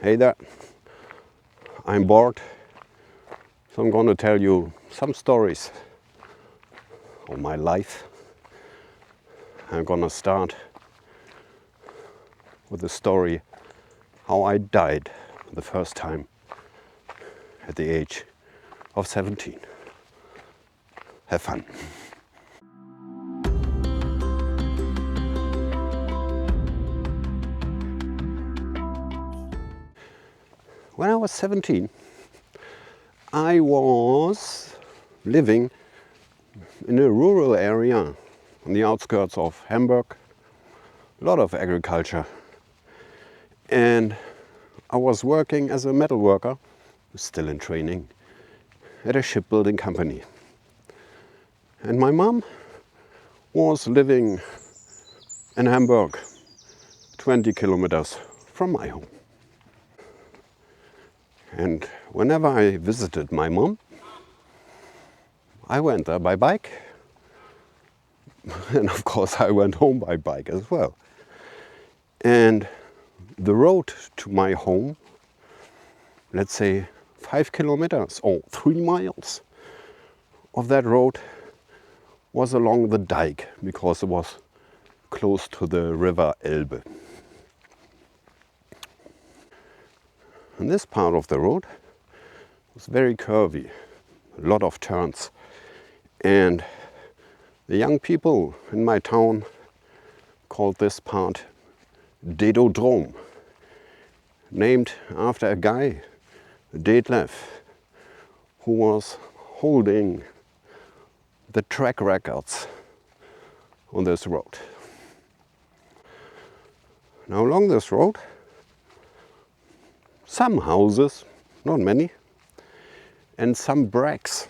Hey there, I'm bored, so I'm going to tell you some stories of my life. I'm going to start with the story how I died the first time at the age of 17. Have fun. When I was 17, I was living in a rural area on the outskirts of Hamburg, a lot of agriculture. And I was working as a metal worker, still in training, at a shipbuilding company. And my mom was living in Hamburg, 20 kilometers from my home. And whenever I visited my mom, I went there by bike. And of course I went home by bike as well. And the road to my home, let's say 5 kilometers or 3 miles of that road was along the dike because it was close to the river Elbe. And this part of the road was very curvy, a lot of turns. And the young people in my town called this part Dedodrom, named after a guy, Detlef, who was holding the track records on this road. Now along this road, some houses, not many, and some bracks,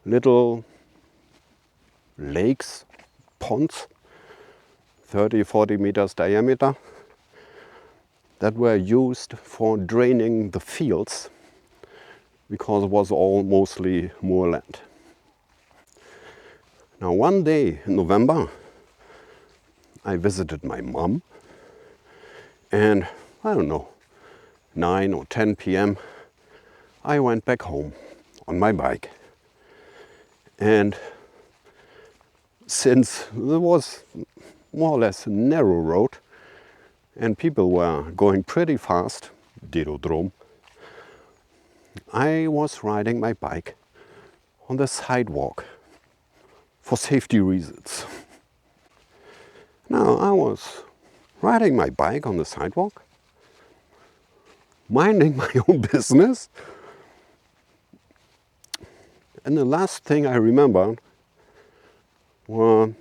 little lakes, ponds, 30, 40 meters diameter, that were used for draining the fields because it was all mostly moorland. Now one day in November, I visited my mom, and I don't know, 9 or 10 p.m. I went back home on my bike. And since there was more or less a narrow road and people were going pretty fast, Dedodrom, I was riding my bike on the sidewalk for safety reasons. Now I was riding my bike on the sidewalk, minding my own business, and the last thing I remember were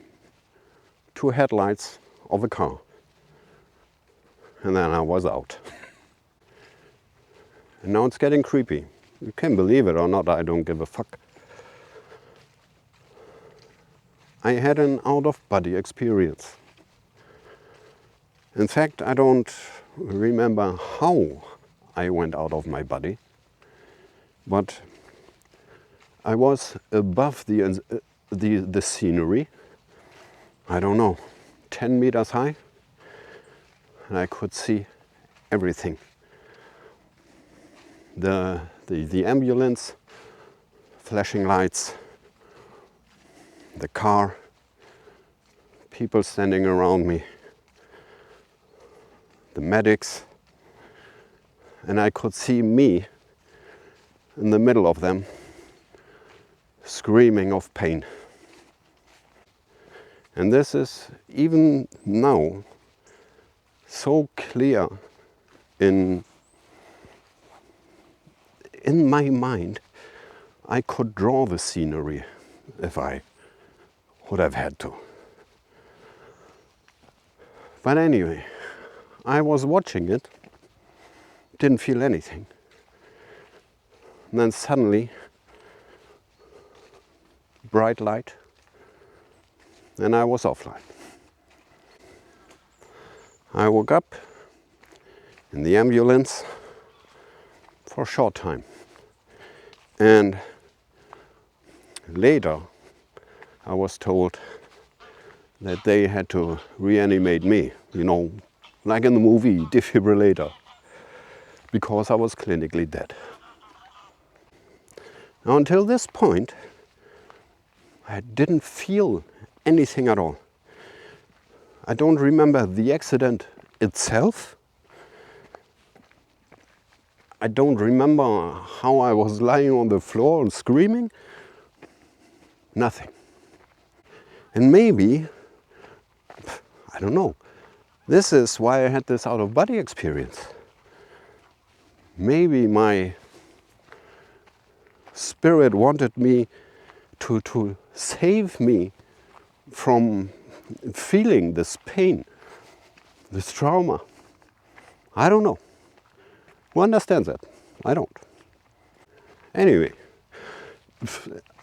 2 headlights of a car. And then I was out. And now it's getting creepy. You can believe it or not, I don't give a fuck. I had an out-of-body experience. In fact, I don't remember how I went out of my body, but I was above the scenery, I don't know, 10 meters high, and I could see everything. The ambulance, flashing lights, the car, people standing around me, the medics, and I could see me in the middle of them, screaming of pain. And this is even now so clear in my mind. I could draw the scenery if I would have had to. But anyway, I was watching it, didn't feel anything. And then suddenly, bright light, and I was offline. I woke up in the ambulance for a short time. And later, I was told that they had to reanimate me, like in the movie Defibrillator. because I was clinically dead. Now, until this point, I didn't feel anything at all. I don't remember the accident itself. I don't remember how I was lying on the floor and screaming. Nothing. And maybe, I don't know, this is why I had this out-of-body experience. Maybe my spirit wanted me to save me from feeling this pain, this trauma. I don't know. Who understands that? I don't. Anyway,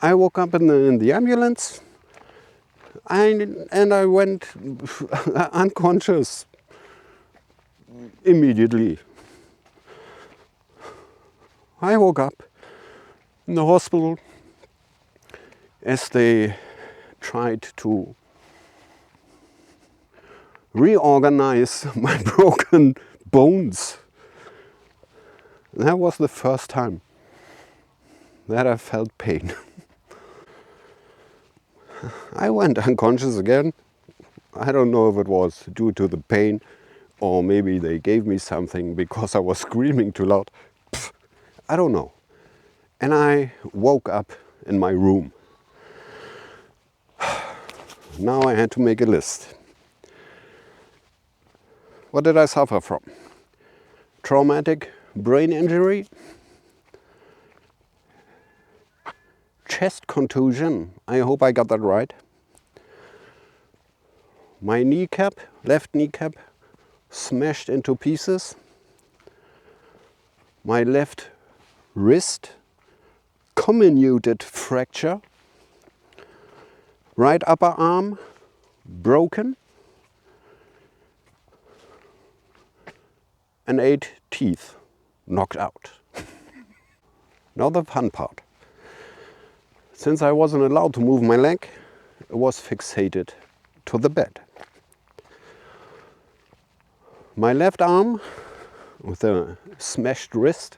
I woke up in the ambulance and I went unconscious immediately. I woke up in the hospital as they tried to reorganize my broken bones. That was the first time that I felt pain. I went unconscious again. I don't know if it was due to the pain or maybe they gave me something because I was screaming too loud. I don't know. And I woke up in my room. Now I had to make a list. What did I suffer from? Traumatic brain injury, chest contusion, I hope I got that right. My kneecap, left kneecap, smashed into pieces. My left wrist, comminuted fracture. Right upper arm, broken. And 8 teeth knocked out. Now the fun part. Since I wasn't allowed to move my leg, it was fixated to the bed. My left arm, with a smashed wrist,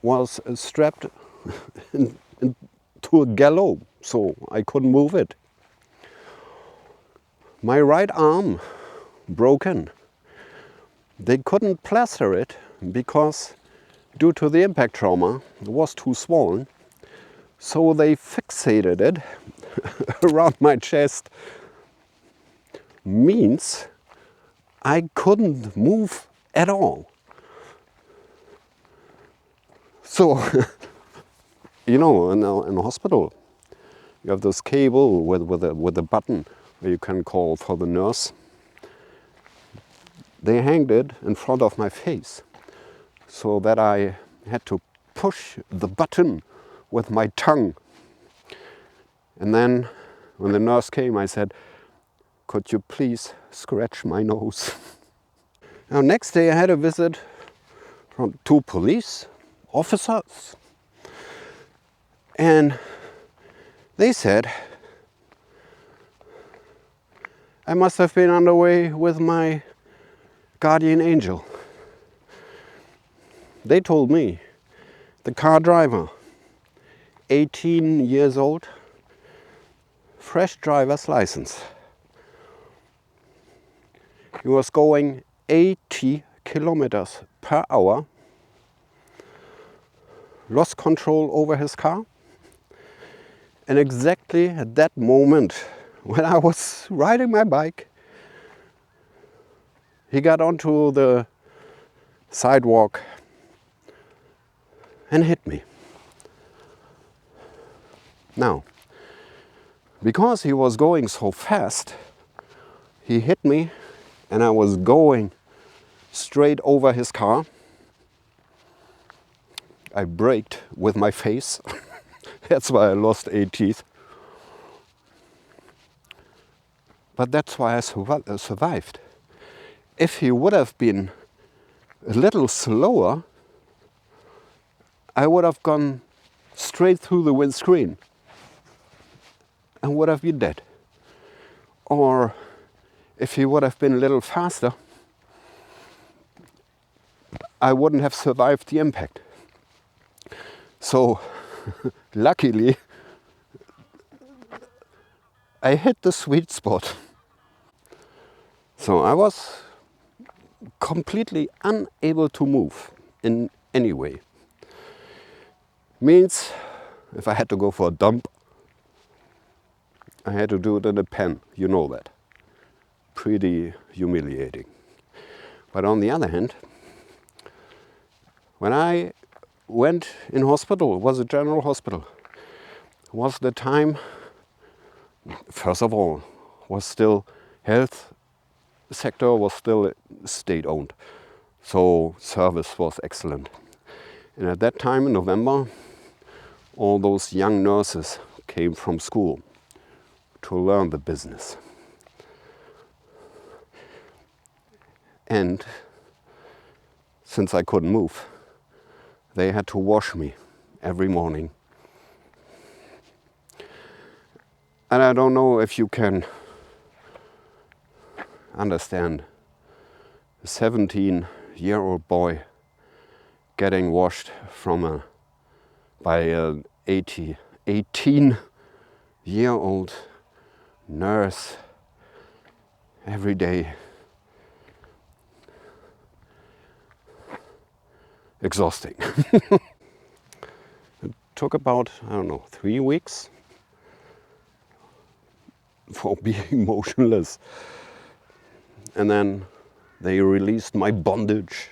was strapped into a gallows, so I couldn't move it. My right arm, broken. They couldn't plaster it because due to the impact trauma, it was too swollen. So they fixated it around my chest. Means I couldn't move at all. So, you know, in a hospital, you have this cable with a button where you can call for the nurse. They hanged it in front of my face so that I had to push the button with my tongue. And then when the nurse came, I said, "Could you please scratch my nose?" Now, next day I had a visit from 2 police officers. And they said I must have been underway with my guardian angel. They told me the car driver, 18 years old, fresh driver's license. He was going 80 kilometers per hour, lost control over his car, and exactly at that moment when I was riding my bike, he got onto the sidewalk and hit me. Now, because he was going so fast, he hit me and I was going straight over his car. I braked with my face. That's why I lost 8 teeth. But that's why I survived. If he would have been a little slower, I would have gone straight through the windscreen and would have been dead. Or if he would have been a little faster, I wouldn't have survived the impact. So luckily, I hit the sweet spot. So I was completely unable to move in any way. Means if I had to go for a dump, I had to do it in a pen. You know that. Pretty humiliating. But on the other hand, when I went in hospital, it was a general hospital, was the time, first of all, was still health sector was still state owned. So service was excellent. And at that time in November, all those young nurses came from school to learn the business. And since I couldn't move, they had to wash me every morning. And I don't know if you can understand a 17-year-old boy getting washed by an 18-year-old nurse every day. Exhausting. It took about, 3 weeks for being motionless. And then they released my bondage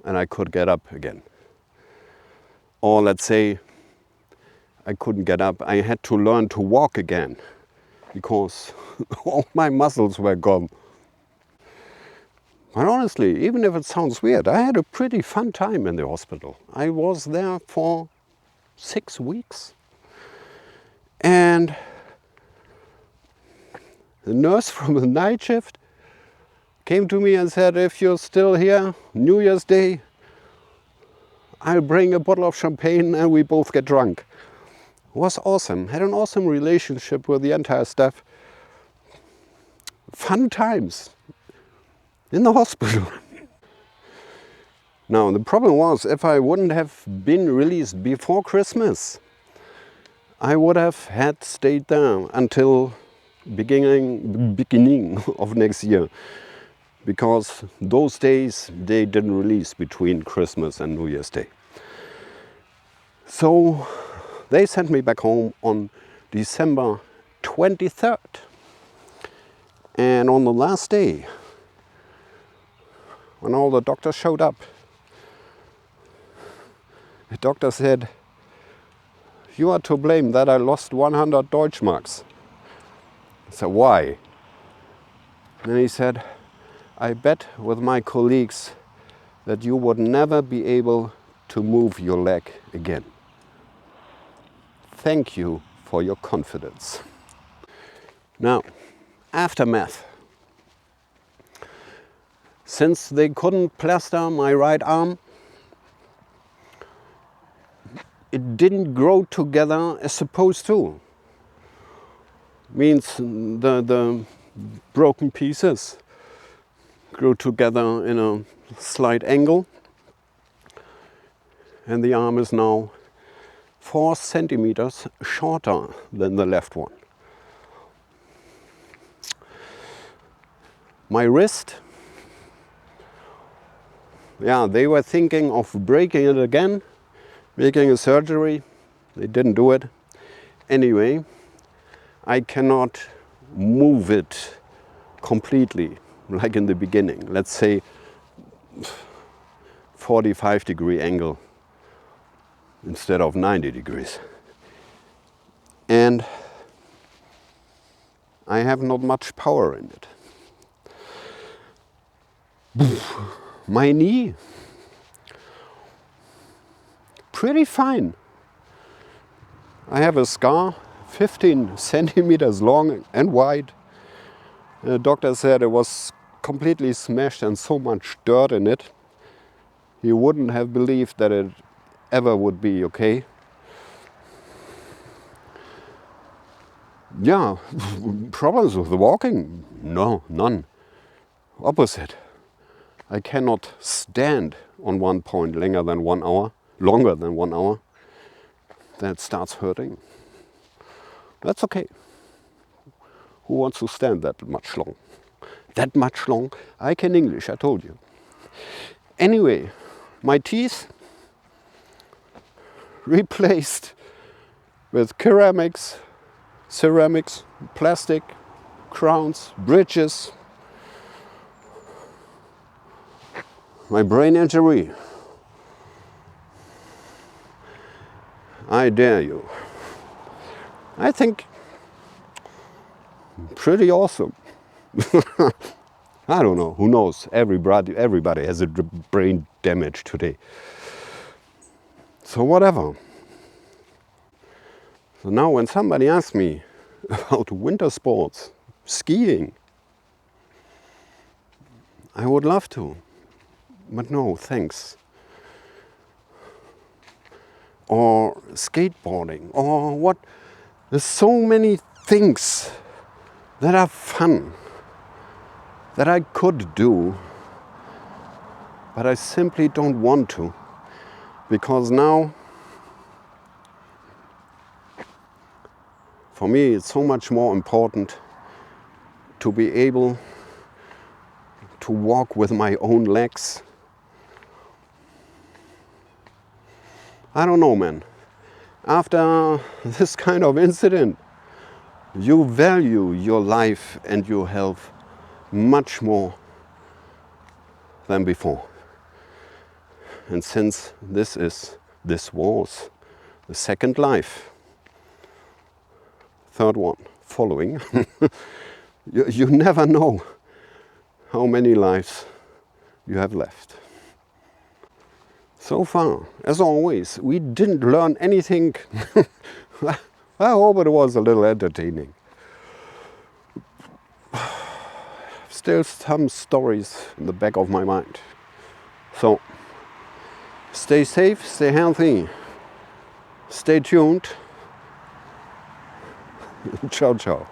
and I could get up again. Or let's say I couldn't get up. I had to learn to walk again because all my muscles were gone. But honestly, even if it sounds weird, I had a pretty fun time in the hospital. I was there for 6 weeks. And the nurse from the night shift came to me and said, if you're still here, New Year's Day, I'll bring a bottle of champagne and we both get drunk. It was awesome. Had an awesome relationship with the entire staff. Fun times in the hospital. Now, the problem was, if I wouldn't have been released before Christmas, I would have had stayed there until beginning of next year. Because those days, they didn't release between Christmas and New Year's Day. So they sent me back home on December 23rd. And on the last day, when all the doctors showed up, the doctor said, you are to blame that I lost 100 Deutschmarks. I said, why? And he said, I bet with my colleagues that you would never be able to move your leg again. Thank you for your confidence. Now, aftermath. Since they couldn't plaster my right arm, it didn't grow together as supposed to. Means the broken pieces grew together in a slight angle, and the arm is now 4 centimeters shorter than the left one. My wrist, they were thinking of breaking it again, making a surgery. They didn't do it. Anyway, I cannot move it completely like in the beginning. Let's say 45-degree angle instead of 90 degrees. And I have not much power in it. My knee, pretty fine. I have a scar 15 centimeters long and wide. The doctor said it was completely smashed and so much dirt in it. He wouldn't have believed that it ever would be okay. Yeah, problems with the walking? No, none. Opposite. I cannot stand on one point longer than 1 hour, longer than 1 hour, then it starts hurting. That's okay. Who wants to stand that much long? That much long? I can English, I told you. Anyway, my teeth replaced with ceramics, plastic, crowns, bridges. My brain injury. I dare you. I think pretty awesome. I don't know, who knows? Everybody has a brain damage today. So whatever. So now when somebody asks me about winter sports, skiing, I would love to, but no, thanks. Or skateboarding, or what? There's so many things that are fun that I could do, but I simply don't want to, because now, for me, it's so much more important to be able to walk with my own legs. I don't know, man. After this kind of incident, you value your life and your health much more than before. And since this was the second life, third one following, you never know how many lives you have left. So far, as always, we didn't learn anything. I hope it was a little entertaining. Still some stories in the back of my mind. So, stay safe, stay healthy, stay tuned. Ciao, ciao.